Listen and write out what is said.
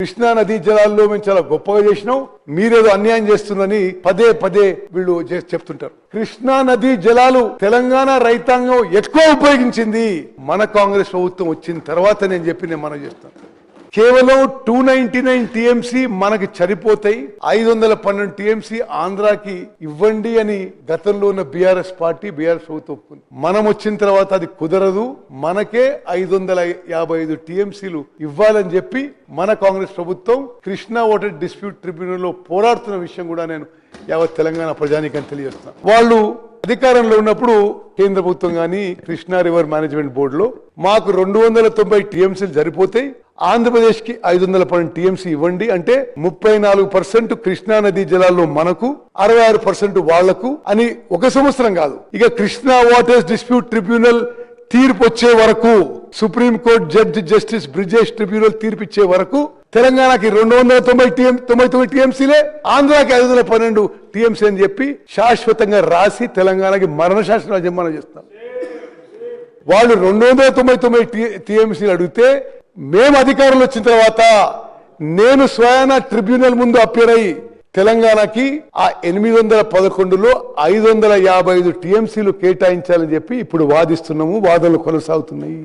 కృష్ణా నదీ జలాల్లో మేము చాలా గొప్పగా చేసినాం, మీరేదో అన్యాయం చేస్తుందని పదే పదే వీళ్ళు చెప్తుంటారు. కృష్ణా నదీ జలాలు తెలంగాణ రైతాంగం ఎక్కువ ఉపయోగించింది మన కాంగ్రెస్ ప్రభుత్వం వచ్చిన తర్వాత. నేను మనం చేస్తాను, కేవలం 299 టీఎంసీ మనకి సరిపోతాయి, 512 టీఎంసీ ఆంధ్రాకి ఇవ్వండి అని గతంలో ఉన్న బీఆర్ఎస్ ప్రభుత్వం ఒప్పుకుంది. మనం వచ్చిన తర్వాత అది కుదరదు, మనకే 555 టీఎంసీలు ఇవ్వాలని చెప్పి మన కాంగ్రెస్ ప్రభుత్వం కృష్ణా వాటర్ డిస్ప్యూట్ ట్రిబ్యునల్ లో పోరాడుతున్న విషయం కూడా నేను యావత్ తెలంగాణ ప్రజానీకానికి తెలియజేస్తున్నాను. వాళ్ళు అధికారంలో ఉన్నప్పుడు కేంద్ర ప్రభుత్వం గానీ కృష్ణా రివర్ మేనేజ్మెంట్ బోర్డులో మాకు 290 టీఎంసీలు సరిపోతాయి, ఆంధ్రప్రదేశ్ కి 512 టీఎంసీ ఇవ్వండి అంటే 34% కృష్ణా నదీ జలాల్లో మనకు, 66% వాళ్లకు అని ఒక సంవత్సరం కాదు. ఇక కృష్ణా వాటర్స్ డిస్ప్యూట్ ట్రిబ్యునల్ తీర్పు వచ్చే వరకు, supreme court judge justice Brijesh tribunal తీర్పు ఇచ్చే వరకు తెలంగాణకి 299 టీఎంసీలే, ఆంధ్రాకి 512 టీఎంసీ అని చెప్పి శాశ్వతంగా రాసి తెలంగాణకి మరణ శాసనం మనం చేస్తాం. వాళ్ళు 299 టీఎంసీలు అడిగితే మేము అధికారంలో వచ్చిన తర్వాత నేను స్వయాన ట్రిబ్యునల్ ముందు అప్పీర్ అయ్యి తెలంగాణకి ఆ 811లో 555 టీఎంసీలు కేటాయించాలని చెప్పి ఇప్పుడు వాదిస్తున్నాము, వాదనలు కొనసాగుతున్నాయి.